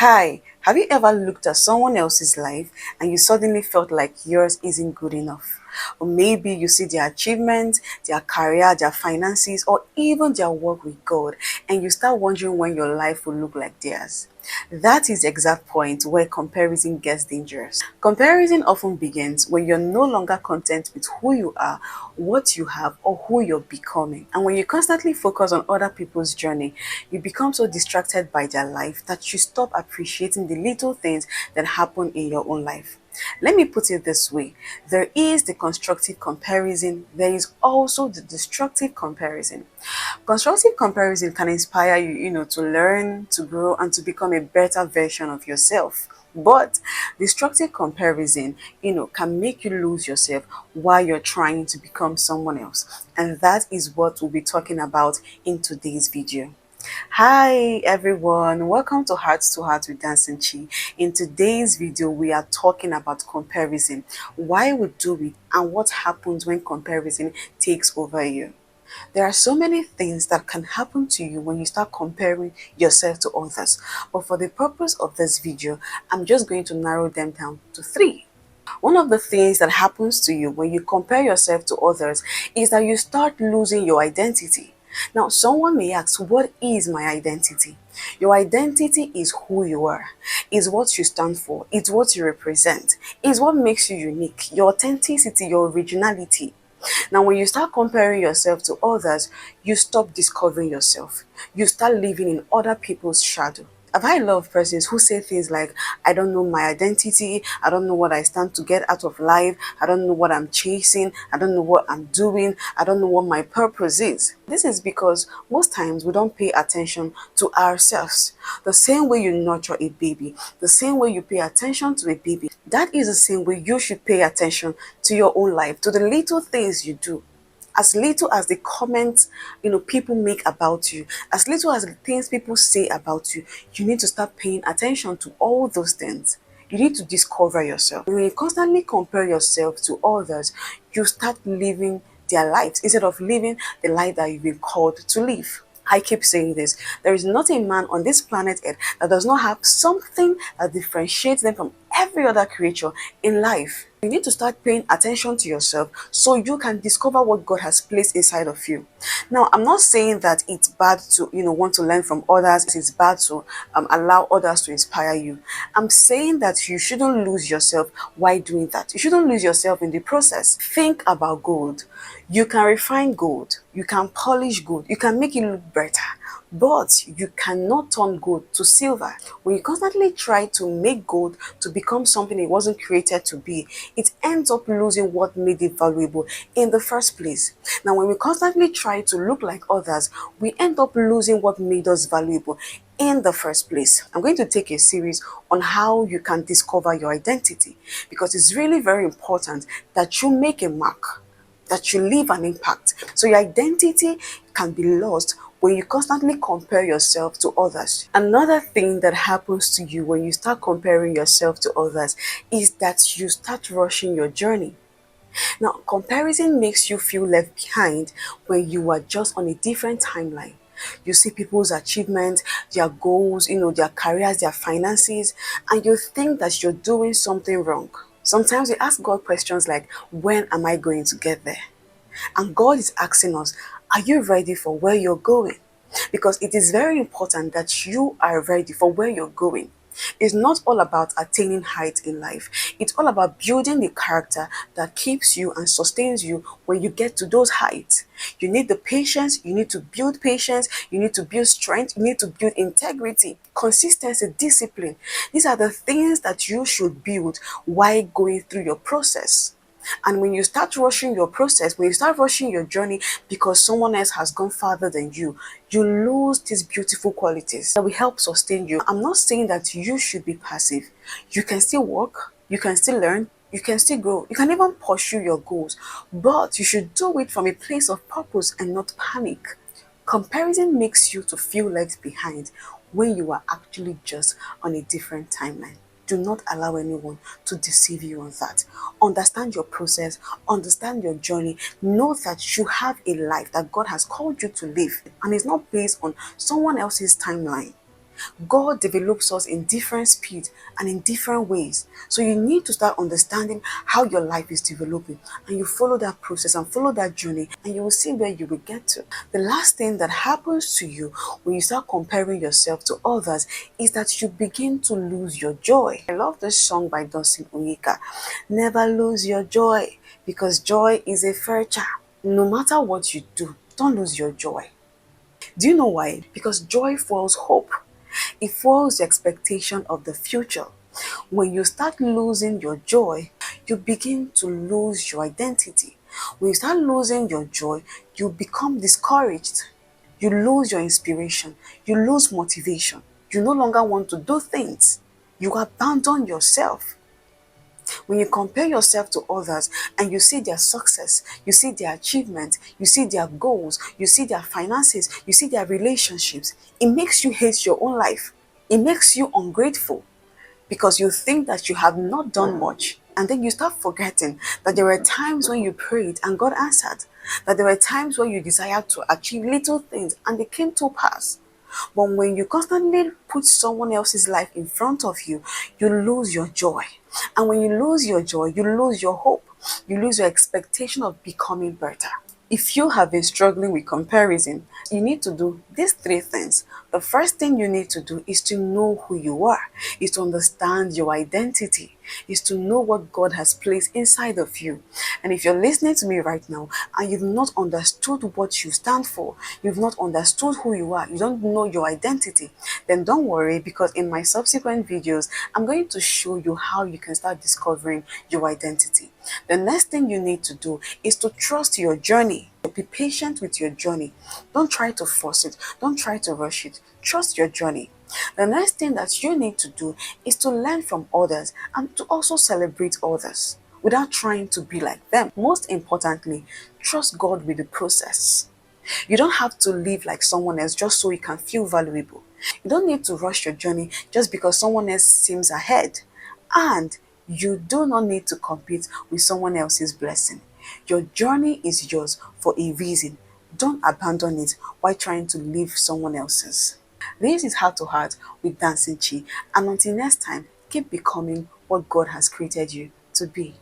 Hi, have you ever looked at someone else's life and you suddenly felt like yours isn't good enough? Or maybe you see their achievements, their career, their finances, or even their work with God, and you start wondering when your life will look like theirs. That is the exact point where comparison gets dangerous. Comparison often begins when you're no longer content with who you are, what you have, or who you're becoming. And when you constantly focus on other people's journey, you become so distracted by their life that you stop appreciating the little things that happen in your own life. Let me put it this way. There is the constructive comparison, there is also the destructive comparison. Constructive comparison can inspire you, to learn, to grow, and to become a better version of yourself. But destructive comparison, can make you lose yourself while you're trying to become someone else. And that is what we'll be talking about in today's video. Hi everyone, welcome to Heart to Heart with Dancing Chi. In today's video, we are talking about comparison, why we do it, and what happens when comparison takes over you. There are so many things that can happen to you when you start comparing yourself to others. But for the purpose of this video, I'm just going to narrow them down to three. One of the things that happens to you when you compare yourself to others is that you start losing your identity. Now, someone may ask, what is my identity? Your identity is who you are, is what you stand for, it's what you represent, is what makes you unique, your authenticity, your originality. Now, when you start comparing yourself to others, you stop discovering yourself. You start living in other people's shadow. Have I loved persons who say things like, I don't know my identity, I don't know what I stand to get out of life, I don't know what I'm chasing, I don't know what I'm doing, I don't know what my purpose is. This is because most times we don't pay attention to ourselves. The same way you nurture a baby, the same way you pay attention to a baby, that is the same way you should pay attention to your own life, to the little things you do. As little as the comments people make about you, as little as the things people say about you, you need to start paying attention to all those things. You need to discover yourself. When you constantly compare yourself to others, you start living their lives instead of living the life that you've been called to live. I keep saying this. There is not a man on this planet Earth that does not have something that differentiates them from every other creature in life. You need to start paying attention to yourself so you can discover what God has placed inside of you. Now, I'm not saying that it's bad to, want to learn from others. It's bad to allow others to inspire you. I'm saying that you shouldn't lose yourself while doing that. You shouldn't lose yourself in the process. Think about gold. You can refine gold. You can polish gold. You can make it look better. But you cannot turn gold to silver. When you constantly try to make gold to become something it wasn't created to be, it ends up losing what made it valuable in the first place. Now, when we constantly try to look like others, we end up losing what made us valuable in the first place. I'm going to take a series on how you can discover your identity, because it's really very important that you make a mark, that you leave an impact. So your identity can be lost when you constantly compare yourself to others. Another thing that happens to you when you start comparing yourself to others is that you start rushing your journey. Now, comparison makes you feel left behind when you are just on a different timeline. You see people's achievements, their goals, their careers, their finances, and you think that you're doing something wrong. Sometimes we ask God questions like, when am I going to get there? And God is asking us, are you ready for where you're going? Because it is very important that you are ready for where you're going. It's not all about attaining heights in life. It's all about building the character that keeps you and sustains you when you get to those heights. You need the patience, you need to build patience, you need to build strength, you need to build integrity, consistency, discipline. These are the things that you should build while going through your process. And when you start rushing your process, when you start rushing your journey because someone else has gone farther than you lose these beautiful qualities that will help sustain you. I'm not saying that you should be passive. You can still work, you can still learn, you can still grow, you can even pursue your goals, but you should do it from a place of purpose and not panic. Comparison makes you to feel left behind when you are actually just on a different timeline. Do not allow anyone to deceive you on that. Understand your process, understand your journey. Know that you have a life that God has called you to live, and it's not based on someone else's timeline. God develops us in different speeds and in different ways. So you need to start understanding how your life is developing, and you follow that process and follow that journey, and you will see where you will get to. The last thing that happens to you when you start comparing yourself to others is that you begin to lose your joy. I love this song by Dustin Onyeka. Never lose your joy, because joy is a virtue. No matter what you do, don't lose your joy. Do you know why? Because joy fuels hope. It fuels the expectation of the future. When you start losing your joy, you begin to lose your identity. When you start losing your joy, you become discouraged. You lose your inspiration. You lose motivation. You no longer want to do things. You abandon yourself. When you compare yourself to others and you see their success, you see their achievements, you see their goals, you see their finances, you see their relationships, it makes you hate your own life. It makes you ungrateful because you think that you have not done much. And then you start forgetting that there were times when you prayed and God answered, that there were times when you desired to achieve little things and they came to pass. But when you constantly put someone else's life in front of you, you lose your joy. And when you lose your joy, you lose your hope. You lose your expectation of becoming better. If you have been struggling with comparison, you need to do these three things. The first thing you need to do is to know who you are, is to understand your identity, is to know what God has placed inside of you. And if you're listening to me right now and you've not understood what you stand for, you've not understood who you are, you don't know your identity, then don't worry, because in my subsequent videos, I'm going to show you how you can start discovering your identity. The next thing you need to do is to trust your journey. Be patient with your journey. Don't try to force it. Don't try to rush it. Trust your journey. The next thing that you need to do is to learn from others and to also celebrate others without trying to be like them. Most importantly, trust God with the process. You don't have to live like someone else just so you can feel valuable. You don't need to rush your journey just because someone else seems ahead. And you do not need to compete with someone else's blessing. Your journey is yours for a reason. Don't abandon it while trying to live someone else's. This is Heart to Heart with Dancing Chi. And until next time, keep becoming what God has created you to be.